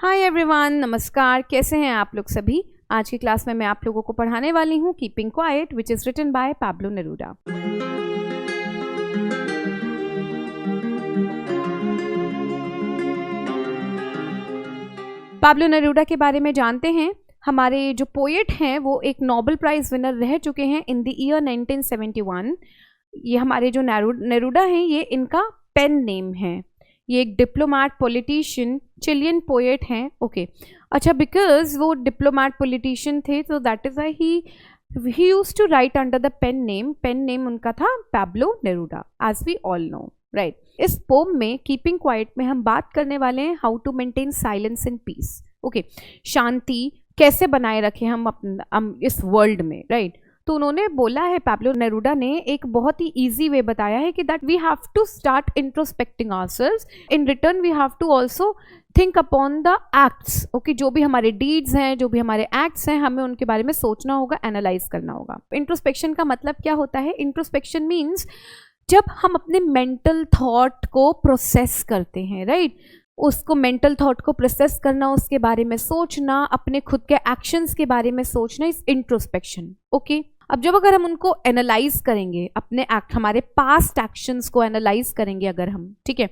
Hi everyone, नमस्कार। कैसे हैं आप लोग सभी। आज की क्लास में मैं आप लोगों को पढ़ाने वाली हूँ keeping quiet, which is written by Pablo Neruda. Pablo Neruda के बारे में जानते हैं। हमारे जो पोएट हैं वो एक नोबेल प्राइज़ विनर रह चुके हैं इन द ईयर 1971। ये हमारे जो नेरूडा हैं ये इनका पेन नेम है। ये एक डिप्लोमैट, पॉलिटिशियन, चिलियन पोएट हैं। ओके, अच्छा, बिकॉज वो डिप्लोमैट पॉलिटिशियन थे तो that is why he used to write under the pen name. Pen name उनका था Pablo Neruda, as we all know, right. इस पोम में कीपिंग क्वाइट में हम बात करने वाले हैं how to maintain silence and peace. Okay, शांति कैसे बनाए रखें हम इस वर्ल्ड में, राइट। तो उन्होंने बोला है, पाब्लो नेरूडा ने एक बहुत ही इजी वे बताया है कि that we have to start introspecting ourselves, in return we have to also think upon the acts. Okay, जो भी हमारे डीड्स हैं, जो भी हमारे एक्ट्स हैं, हमें उनके बारे में सोचना होगा, एनालाइज करना होगा। इंट्रोस्पेक्शन का मतलब क्या होता है? इंट्रोस्पेक्शन मीन्स जब हम अपने मेंटल थॉट को प्रोसेस करते हैं, राइट। उसको मेंटल थॉट को प्रोसेस करना, उसके बारे में सोचना, अपने खुद के एक्शंस के बारे में सोचना, इस इंट्रोस्पेक्शन। ओके, अब जब अगर हम उनको एनालाइज करेंगे, अपने हमारे पास्ट एक्शंस को एनालाइज करेंगे अगर हम, ठीक है,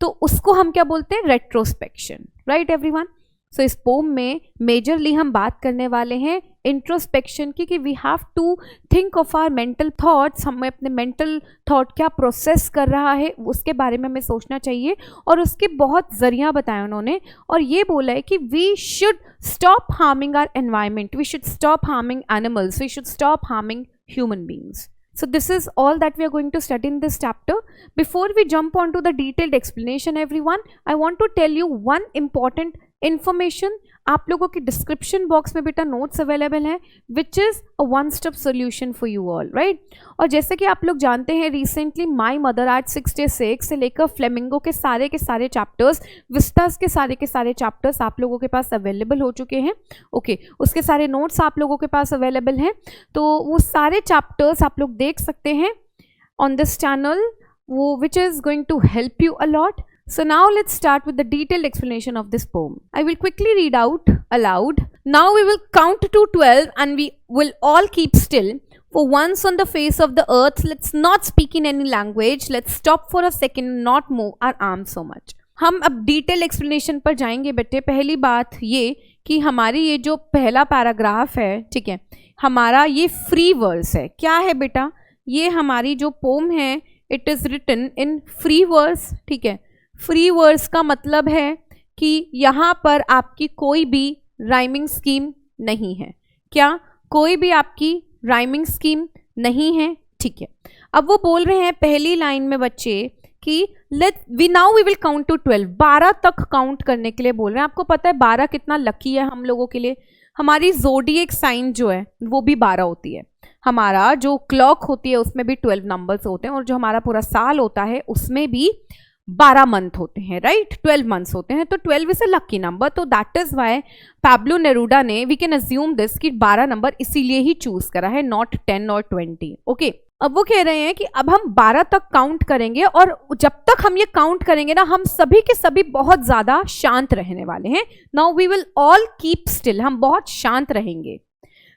तो उसको हम क्या बोलते हैं? Retrospection, right everyone. सो इस पोम में मेजरली हम बात करने वाले हैं इंट्रोस्पेक्शन की, कि we have to think of our mental thoughts. हमें अपने मेंटल थॉट क्या प्रोसेस कर रहा है उसके बारे में हमें सोचना चाहिए, और उसके बहुत जरिया बताए उन्होंने। और ये बोला है कि we should stop harming our environment, we should stop harming animals, we should stop harming human beings. So this is all that we are going to study in this chapter. Before we jump on to the detailed explanation everyone, I want to tell you one important information. आप लोगों की description box में बेटा notes available हैं, which is a one stop solution for you all, right. और जैसे कि आप लोग जानते हैं, रिसेंटली माई मदर आर्ट 66 से लेकर फ्लेमिंगो के सारे चैप्टर्स, विस्टास के सारे चैप्टर्स आप लोगों के पास अवेलेबल हो चुके हैं। ओके, उसके सारे नोट्स आप लोगों के पास अवेलेबल हैं, तो वो सारे चैप्टर्स आप लोग देख सकते हैं ऑन दिस चैनल, वो which is going to help you a lot. So now let's start with the detailed explanation of this poem. I will quickly read out aloud. Now we will count to 12 and we will all keep still. For once on the face of the earth, let's not speak in any language. Let's stop for a second and not move our arms so much. हम अब detail explanation पर जाएंगे बेटे। पहली बात ये कि हमारी ये जो पहला पैराग्राफ है, ठीक है, हमारा ये फ्री वर्स है। क्या है बेटा? ये हमारी जो पोम है, it is written in free verse, ठीक है। फ्री वर्स का मतलब है कि यहाँ पर आपकी कोई भी राइमिंग स्कीम नहीं है। क्या? कोई भी आपकी राइमिंग स्कीम नहीं है, ठीक है। अब वो बोल रहे हैं पहली लाइन में बच्चे कि now we will count to 12, 12 तक काउंट करने के लिए बोल रहे हैं। आपको पता है 12 कितना लकी है हम लोगों के लिए। हमारी ज़ोडिएक साइन जो है वो भी 12 होती है। हमारा जो क्लॉक होती है उसमें भी 12 नंबर्स होते हैं, और जो हमारा पूरा साल होता है उसमें भी 12 मंथ होते हैं, राइट। 12 मंथ्स होते हैं, तो 12 इज अ लकी नंबर। तो दैट इज वाई पाब्लो नेरूडा ने, वी कैन अज्यूम दिस, कि 12 नंबर इसीलिए ही चूज करा है, नॉट 10 और 20। ओके, अब वो कह रहे हैं कि अब हम 12 तक काउंट करेंगे, और जब तक हम ये काउंट करेंगे ना, हम सभी के सभी बहुत ज्यादा शांत रहने वाले हैं। Now we will all keep still, हम बहुत शांत रहेंगे।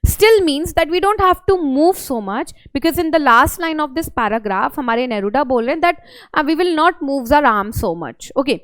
Still means that we don't have to move so much, because in the last line of this paragraph हमारे नेरूडा बोल रहे हैं that we will not move our arms so much. Okay,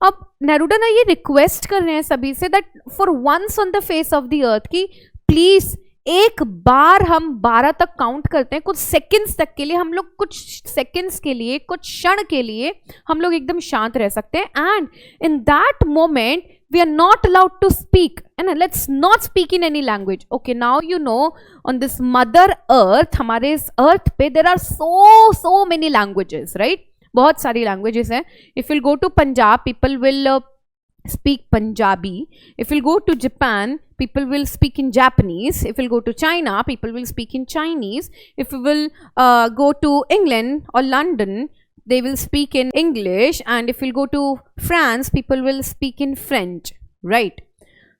अब नेरूडा ना ये रिक्वेस्ट कर रहे हैं सभी से that for once on the face of the earth कि प्लीज एक बार हम 12 तक काउंट करते हैं, कुछ सेकंड्स तक के लिए हम लोग, कुछ सेकंड्स के लिए, कुछ क्षण के लिए हम लोग एकदम शांत रह सकते हैं। And in that moment we are not allowed to speak, and let's not speak in any language. Okay, now you know on this mother earth, हमारे इस earth पे there are so many languages, right? बहुत सारी languages हैं. If you'll go to Punjab, people will speak Punjabi. If you'll go to Japan, people will speak in Japanese. If you'll go to China, people will speak in Chinese. If you will go to England or London, they will speak in English, and if you'll go to France, people will speak in French, right?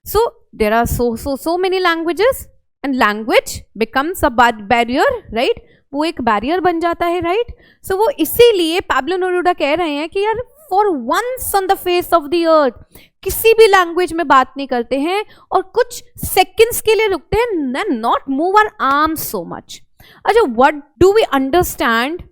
So there are so many languages, and language becomes a barrier, right? वो एक barrier बन जाता है, right. सो वो इसीलिए Pablo नेरूडा कह रहे हैं कि यार for once on the face of the earth, किसी भी लैंग्वेज में बात नहीं करते हैं और कुछ सेकंड्स के लिए रुकते हैं, not move our arms so much. अच्छा, what do we understand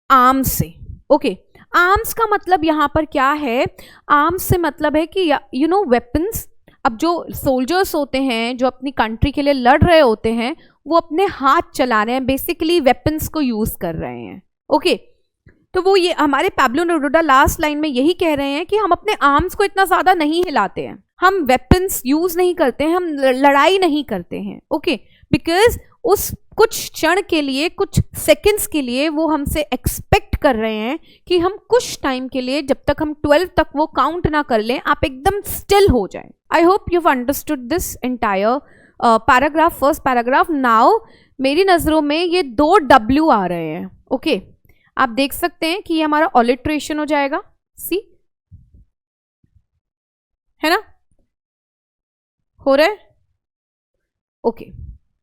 arms से? ओके, आर्म्स का मतलब यहाँ पर क्या है? आर्म्स से मतलब है कि यू नो वेपन्स। अब जो सोल्जर्स होते हैं जो अपनी कंट्री के लिए लड़ रहे होते हैं, वो अपने हाथ चला रहे हैं, बेसिकली वेपन्स को यूज कर रहे हैं। ओके, तो वो ये हमारे पैब्लो नेरूदा लास्ट लाइन में यही कह रहे हैं कि हम अपने आर्म्स को इतना ज्यादा नहीं हिलाते हैं, हम वेपन्स यूज नहीं करते हैं, हम लड़ाई नहीं करते हैं। ओके, बिकॉज उस कुछ क्षण के लिए, कुछ सेकंड्स के लिए वो हमसे एक्सपेक्ट कर रहे हैं कि हम कुछ टाइम के लिए, जब तक हम 12 तक वो काउंट ना कर लें, आप एकदम स्टिल हो जाएं। आई hope you have understood this entire paragraph, first paragraph. Now मेरी नजरों में ये 2 W आ रहे हैं। ओके, आप देख सकते हैं कि ये हमारा ऑलिट्रेशन हो जाएगा, सी है ना, हो रहा है। ओके,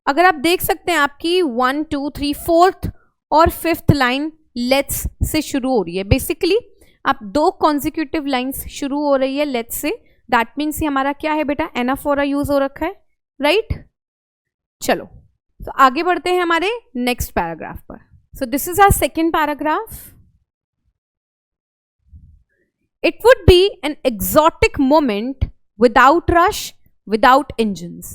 अगर आप देख सकते हैं आपकी 1 2 3 4th और 5th लाइन लेट्स से शुरू हो रही है। बेसिकली आप 2 कॉन्जिक्यूटिव लाइंस शुरू हो रही है लेट्स से, दैट मीन्स ये हमारा क्या है बेटा, एनाफोरा यूज हो रखा है, राइट। चलो, तो आगे बढ़ते हैं हमारे नेक्स्ट पैराग्राफ पर। So this is our second paragraph. It would be an exotic moment without rush, without engines.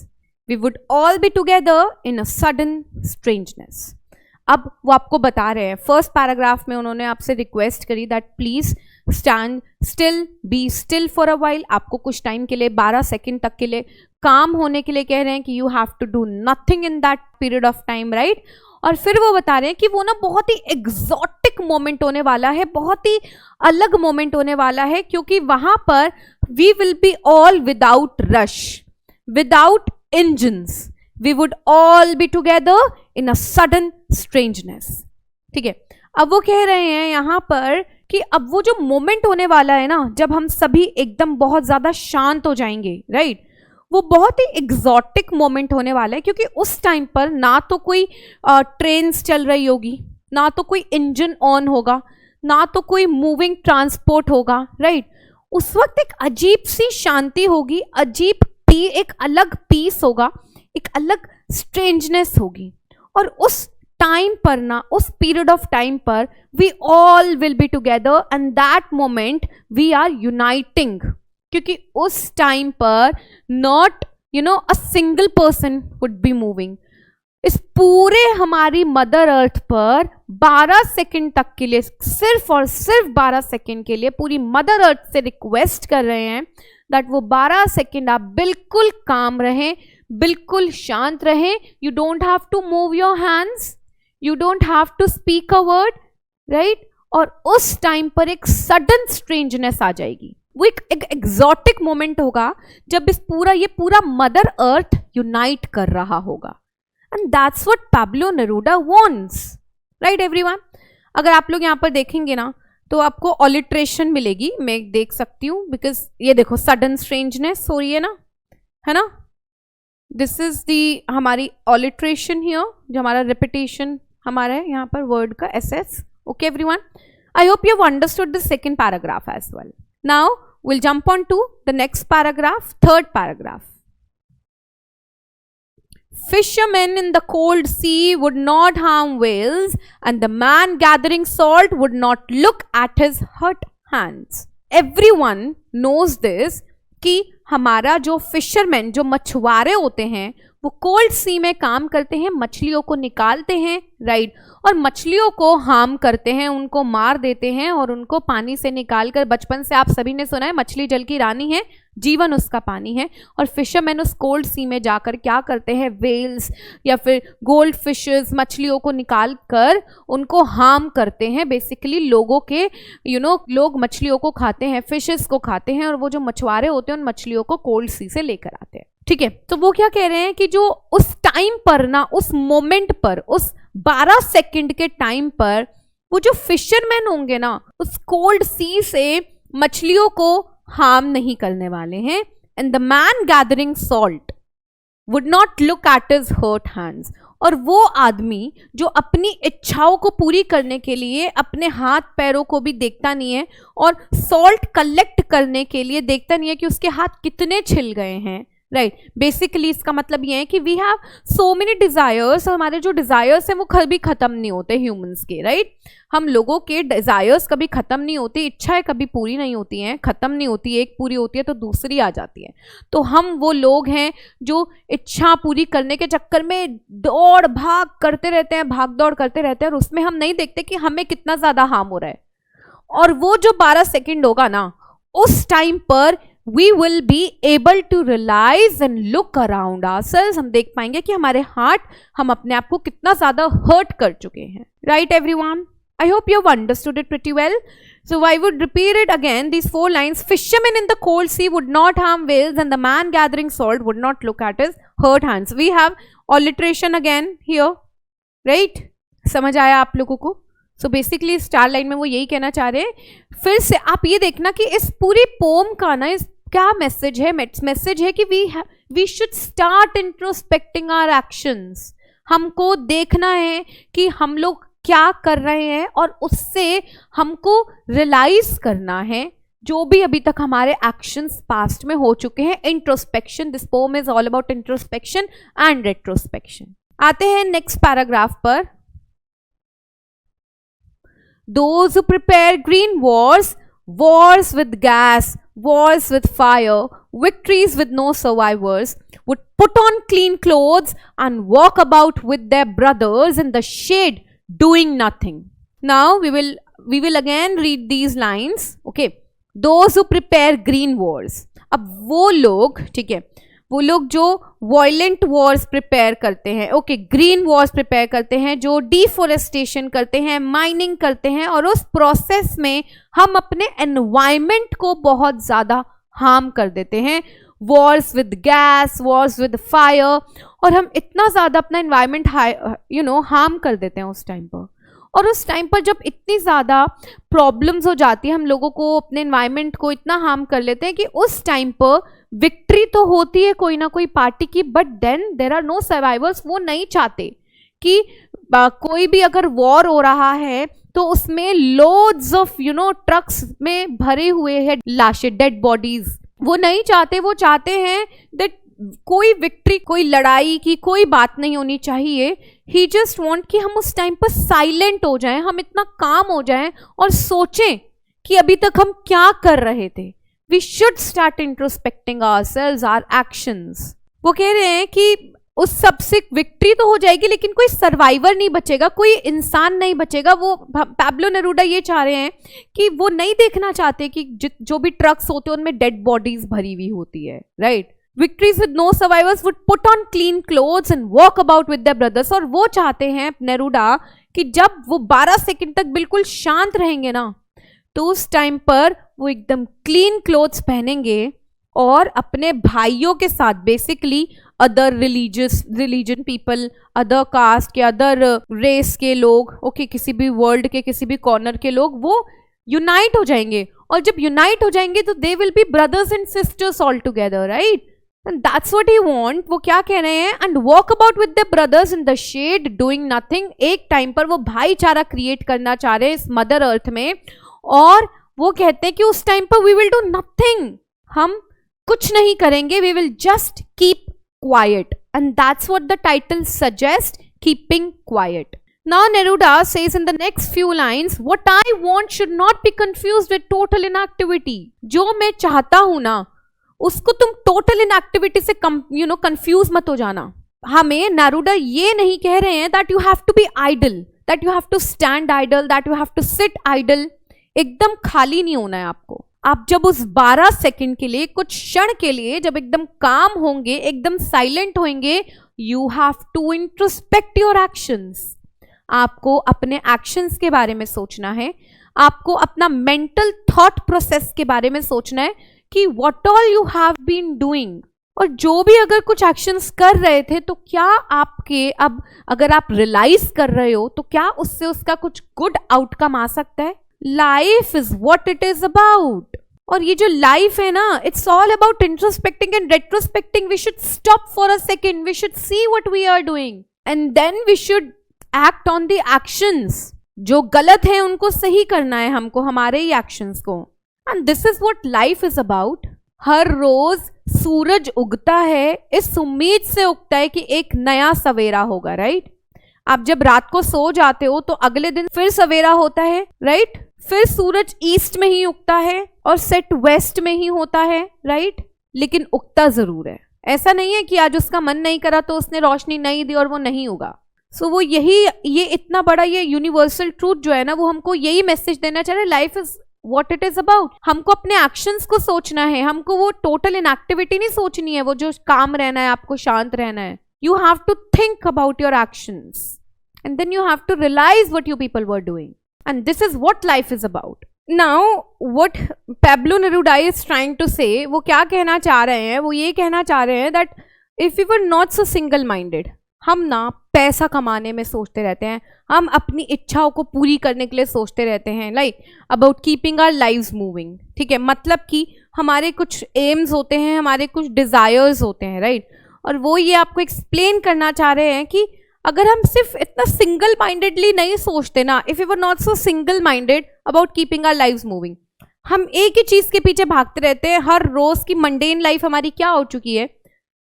We would all be together in a sudden strangeness. अब वो आपको बता रहे हैं, फर्स्ट पैराग्राफ में उन्होंने आपसे रिक्वेस्ट करी that please stand still, be still for a while. आपको कुछ टाइम के लिए, 12 सेकेंड तक के लिए काम होने के लिए कह रहे हैं कि you have to do nothing in that period of time, right. और फिर वो बता रहे हैं कि वो ना बहुत ही एग्जॉटिक मोमेंट होने वाला है, बहुत ही अलग मोमेंट होने वाला है, क्योंकि वहां पर we will be all without rush, without engines, we would all be together in a sudden strangeness. ठीक है, अब वो कह रहे हैं यहां पर कि अब वो जो मोमेंट होने वाला है ना, जब हम सभी एकदम बहुत ज्यादा शांत हो जाएंगे, राइट, वो बहुत ही एग्जॉटिक मोमेंट होने वाला है, क्योंकि उस टाइम पर ना तो कोई ट्रेन्स चल रही होगी, ना तो कोई इंजन ऑन होगा, ना तो कोई मूविंग ट्रांसपोर्ट होगा, राइट। उस वक्त एक अजीब सी शांति होगी, अजीब एक अलग पीस होगा, एक अलग स्ट्रेंजनेस होगी। और उस टाइम पर ना, उस पीरियड ऑफ टाइम पर we all will be together and that moment we are uniting, क्योंकि उस टाइम पर not a single person would be moving. इस पूरे हमारी मदर अर्थ पर 12 सेकंड तक के लिए, सिर्फ और सिर्फ 12 सेकंड के लिए पूरी मदर अर्थ से रिक्वेस्ट कर रहे हैं दैट वो 12 सेकंड आप बिल्कुल काम रहें, बिल्कुल शांत रहें। You don't have to move your hands, you don't have to speak a word, right. और उस टाइम पर एक सडन स्ट्रेंजनेस आ जाएगी, वो एक एग्जॉटिक मोमेंट होगा जब ये पूरा मदर अर्थ यूनाइट कर रहा होगा। And that's what Pablo Neruda wants, right everyone. अगर आप लोग यहाँ पर देखेंगे ना, तो आपको ऑलिट्रेशन मिलेगी, मैं देख सकती हूँ, बिकॉज ये देखो सडन स्ट्रेंजनेस हो रही है ना, है ना। दिस इज दी हमारी ऑलिट्रेशन हियर, जो हमारा रिपीटेशन हमारा है यहाँ पर वर्ड का SS. Okay everyone, I hope you have understood the second paragraph as well. Now we'll jump on to the next paragraph, third paragraph. Fishermen in the cold sea would not harm whales, and the man gathering salt would not look at his hurt hands. Everyone knows this कि हमारा जो fisherman, जो मछुआरे होते हैं, वो cold सी में काम करते हैं, मछलियों को निकालते हैं, राइट, और मछलियों को हार्म करते हैं, उनको मार देते हैं और उनको पानी से निकालकर, बचपन से आप सभी ने सुना है मछली जल की रानी है, जीवन उसका पानी है। और फिशरमैन उस कोल्ड सी में जाकर क्या करते हैं, वेल्स या फिर गोल्ड फिशेस, मछलियों को निकाल कर उनको हार्म करते हैं। बेसिकली लोगों के लोग मछलियों को खाते हैं, फिशेस को खाते हैं, और वो जो मछुआरे होते हैं उन मछलियों को कोल्ड सी से लेकर आते हैं। ठीक है, तो वो क्या कह रहे हैं कि जो उस टाइम पर ना, उस मोमेंट पर, उस 12 सेकंड के टाइम पर वो जो फिशरमैन होंगे ना, उस कोल्ड सी से मछलियों को हार्म नहीं करने वाले हैं। And the man gathering salt would not look at his hurt hands, और वो आदमी जो अपनी इच्छाओं को पूरी करने के लिए अपने हाथ पैरों को भी देखता नहीं है और सॉल्ट कलेक्ट करने के लिए देखता नहीं है कि उसके हाथ कितने छिल गए हैं, राइट। बेसिकली इसका मतलब ये है कि we have so many desires, और हमारे जो डिजायर्स हैं वो कभी खत्म नहीं होते ह्यूमंस के, राइट। हम लोगों के डिजायर्स कभी खत्म नहीं होती, इच्छाएं कभी पूरी नहीं होती हैं, खत्म नहीं होती, एक पूरी होती है तो दूसरी आ जाती है। तो हम वो लोग हैं जो इच्छा पूरी करने के चक्कर में दौड़ भाग करते रहते हैं, भाग दौड़ करते रहते हैं, और उसमें हम नहीं देखते कि हमें कितना ज्यादा हार्म हो रहा है। और वो जो 12 सेकेंड होगा ना, उस टाइम पर we will be able to realize and look around ourselves, हम देख पाएंगे कि हमारे हार्ट, हम अपने आप को कितना ज्यादा हर्ट कर चुके हैं, right everyone? I hope you have understood it pretty well. So I would repeat it again, these 4 lines. Fishermen in the cold sea would not harm whales, and the man gathering salt would not look at his hurt hands. We have alliteration again here, right? समझ आया आप लोगों को? So basically star line में वो यही कहना चाह रहे हैं। फिर से आप ये देखना कि इस पूरी पोम का ना इस क्या मैसेज है, मैसेज है कि we should start introspecting our actions. हमको देखना है कि हम लोग क्या कर रहे हैं और उससे हमको रियलाइज करना है जो भी अभी तक हमारे एक्शंस पास्ट में हो चुके हैं। Introspection, this pome is all about introspection and retrospection. आते हैं नेक्स्ट पैराग्राफ पर। Those who prepare green wars, wars with gas, wars with fire, victories with no survivors, would put on clean clothes and walk about with their brothers in the shade, doing nothing. Now we will again read these lines. Okay, those who prepare green wars. अब वो लोग, ठीक है, वो लोग जो violent Wars prepare करते हैं, ओके, ग्रीन वॉर्स प्रिपेयर करते हैं, जो डिफोरेस्टेशन करते हैं, माइनिंग करते हैं, और उस प्रोसेस में हम अपने एनवायरमेंट को बहुत ज़्यादा हार्म कर देते हैं। Wars with gas, Wars with fire, और हम इतना ज़्यादा अपना एनवायरमेंट हार्म कर देते हैं उस टाइम पर। और उस टाइम पर जब इतनी ज़्यादा प्रॉब्लम्स हो जाती है, हम लोगों को अपने एनवायरमेंट को इतना हार्म कर लेते हैं कि उस टाइम पर विक्ट्री तो होती है कोई ना कोई पार्टी की, but then there are no survivors. वो नहीं चाहते कि कोई भी अगर वॉर हो रहा है तो उसमें लोड्स ऑफ ट्रक्स में भरे हुए हैं लाशें, डेड बॉडीज। वो नहीं चाहते, वो चाहते हैं दैट कोई विक्ट्री, कोई लड़ाई की कोई बात नहीं होनी चाहिए। ही जस्ट वॉन्ट कि हम उस टाइम पर साइलेंट हो जाएं, हम इतना काम हो जाएं और सोचें कि अभी तक हम क्या कर रहे थे। We should start introspecting ourselves, our actions. वो कह रहे हैं कि उस सबसे विक्ट्री तो हो जाएगी लेकिन कोई सर्वाइवर नहीं बचेगा, कोई इंसान नहीं बचेगा। वो पैब्लो नेरूडा ये चाह रहे हैं कि वो नहीं देखना चाहते कि जो भी ट्रक्स होते हैं उनमें डेड बॉडीज भरी हुई होती है, right. Victories with no survivors would put on clean clothes and walk about with their brothers. और वो चाहते हैं नेरूडा कि जब वो 12 सेकंड तक बिल्कुल शांत रहेंगे ना, तो उस टाइम पर वो एकदम क्लीन क्लोथ्स पहनेंगे और अपने भाइयों के साथ, basically other religion people, other caste के, अदर रेस के लोग, ओके, किसी भी वर्ल्ड के किसी भी कॉर्नर के लोग, वो यूनाइट हो जाएंगे। और जब यूनाइट हो जाएंगे तो they will be brothers and sisters all together, right. And that's what he want. वो क्या कह रहे हैं? And walk about with their brothers in the shade, doing nothing. एक टाइम पर वो भाईचारा क्रिएट करना चाह रहे हैं इस मदर अर्थ में, और वो कहते हैं कि उस टाइम पर we will do nothing. हम कुछ नहीं करेंगे. We will just keep quiet. And that's what the title suggests, keeping quiet. Now Neruda says in the next few lines, what I want should not be confused with total inactivity. जो मैं चाहता हूं ना, उसको तुम total inactivity से confuse मत हो जाना। हमें नेरूडा ये नहीं कह रहे हैं that you have to be idle, that you have to stand idle, that you have to sit idle. एकदम खाली नहीं होना है आपको। आप जब उस 12 सेकंड के लिए, कुछ क्षण के लिए जब एकदम काम होंगे, एकदम साइलेंट होंगे, you have to introspect your actions. आपको अपने एक्शंस के बारे में सोचना है, आपको अपना मेंटल थॉट प्रोसेस के बारे में सोचना है कि what all you have been doing, और जो भी अगर कुछ एक्शंस कर रहे थे तो क्या आपके, अब अगर आप रियलाइज कर रहे हो तो क्या उससे उसका कुछ गुड आउटकम आ सकता है। Life is what it is about. और ये जो लाइफ है ना, it's all about introspecting and retrospecting. We should stop for a second, we should see what we are doing. And then we should act on the actions. जो गलत है उनको सही करना है हमको, हमारे ही एक्शंस को। And this is what life is about. हर रोज सूरज उगता है, इस उम्मीद से उगता है कि एक नया सवेरा होगा, राइट? आप जब रात को सो जाते हो तो अगले दिन फिर सवेरा होता है, राइट? फिर सूरज ईस्ट में ही उगता है और सेट वेस्ट में ही होता है, राइट? लेकिन उगता जरूर है। ऐसा नहीं है कि आज उसका मन नहीं करा तो उसने रोशनी नहीं दी और वो नहीं उगा। सो वो ये इतना बड़ा ये यूनिवर्सल ट्रूथ जो है ना, वो हमको यही मैसेज देना चाह रहा है, life is what it is about. हमको अपने एक्शंस को सोचना है, हमको वो टोटल इनएक्टिविटी नहीं सोचनी है, वो जो काम रहना है, आपको शांत रहना है। You have to think about your actions and then you have to realize what you people were doing, and this is what life is about. Now what Pablo Neruda is trying to say, वो क्या कहना चाह रहे हैं? वो ये कहना चाह रहे हैं that if we were not so single minded, हम ना पैसा कमाने में सोचते रहते हैं, हम अपनी इच्छाओं को पूरी करने के लिए सोचते रहते हैं, like about keeping our lives moving, ठीक है? मतलब कि हमारे कुछ एम्स होते हैं, हमारे कुछ डिजायर्स होते हैं, राइट? और वो ये आपको एक्सप्लेन करना चाह रहे हैं कि अगर हम सिर्फ इतना सिंगल माइंडेडली नहीं सोचते ना, if you were not so single minded about keeping our lives moving, हम एक ही चीज के पीछे भागते रहते हैं। हर रोज की मंडेन लाइफ हमारी क्या हो चुकी है,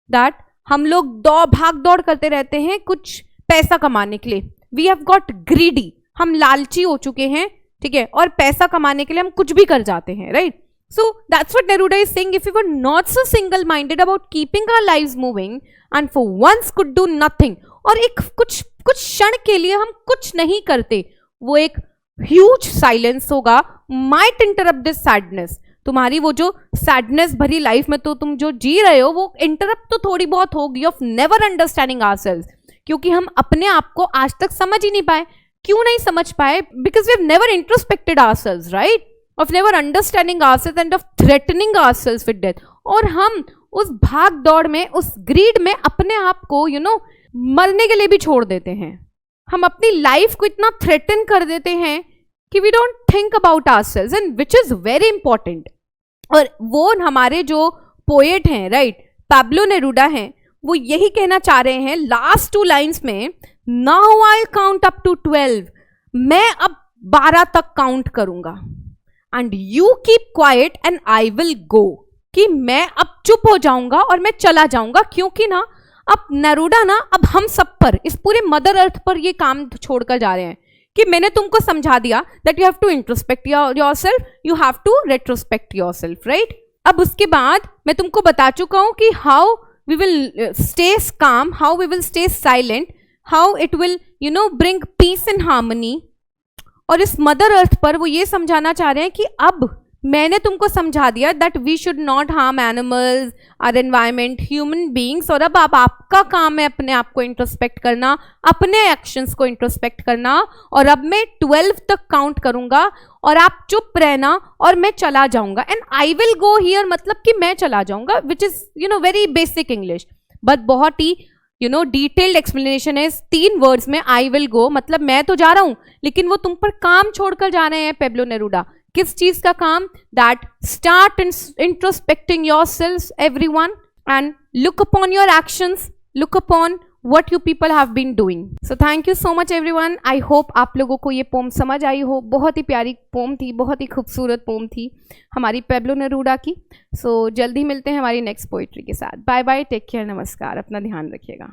दैट हम लोग भाग दौड़ करते रहते हैं कुछ पैसा कमाने के लिए। वी हैव गॉट ग्रीडी, हम लालची हो चुके हैं, ठीक है? और पैसा कमाने के लिए हम कुछ भी कर जाते हैं, right? So that's what Neruda is saying. If we were not so single-minded about keeping our lives moving and for once could do nothing, और एक कुछ क्षण के लिए हम कुछ नहीं करते, वो एक huge silence होगा, might interrupt this sadness. तुम्हारी वो जो सैडनेस भरी लाइफ में तो तुम जो जी रहे हो, वो इंटरप्ट तो थोड़ी बहुत होगी ऑफ नेवर अंडरस्टैंडिंग आवरसेल्व्स, क्योंकि हम अपने आप को आज तक समझ ही नहीं पाए। क्यों नहीं समझ पाए? Because we have never introspected ourselves, right? of never understanding ourselves and of threatening ourselves with death. और हम उस भाग दौड़ में, उस ग्रीड में अपने आप को मरने के लिए भी छोड़ देते हैं। हम अपनी लाइफ को इतना थ्रेटन कर देते हैं कि we don't think about ourselves, and which is very important. और वो हमारे जो पोएट हैं, राइट, पैब्लो नेरूडा हैं, वो यही कहना चाह रहे हैं लास्ट 2 लाइन्स में, now I'll count up to 12, मैं अब 12 तक काउंट करूंगा, and you keep quiet and I will go, कि मैं अब चुप हो जाऊंगा और मैं चला जाऊंगा। क्योंकि ना अब नेरूडा ना अब हम सब पर, इस पूरे मदर अर्थ पर ये काम छोड़कर जा रहे हैं कि मैंने तुमको समझा दिया that you have to introspect yourself, you have to retrospect yourself, right? अब उसके बाद मैं तुमको बता चुका हूं कि how we will stay calm, how we will stay silent, how it will bring peace and harmony. और इस मदर अर्थ पर वो ये समझाना चाह रहे हैं कि अब मैंने तुमको समझा दिया that we should not harm animals, our environment, human beings, और अब आपका काम है अपने आप को इंट्रोस्पेक्ट करना, अपने एक्शंस को इंट्रोस्पेक्ट करना। और अब मैं 12 तक काउंट करूंगा और आप चुप रहना और मैं चला जाऊंगा। And I will go here, मतलब कि मैं चला जाऊंगा, which is very basic English, but बहुत ही डिटेल्ड एक्सप्लेनेशन है 3 वर्ड्स में। आई विल गो मतलब मैं तो जा रहा हूं, लेकिन वो तुम पर काम छोड़कर जा रहे हैं पैब्लो नेरूडा। किस चीज का काम? That start introspecting yourselves everyone and look upon your actions, look upon what you people have been doing. So thank you so much everyone. I hope आप लोगों को ये पोम समझ आई हो। बहुत ही प्यारी पोम थी, बहुत ही खूबसूरत पोम थी हमारी पैब्लो नेरूडा की। So जल्दी मिलते हैं हमारी नेक्स्ट पोइट्री के साथ। बाय बाय, टेक केयर, नमस्कार, अपना ध्यान रखिएगा।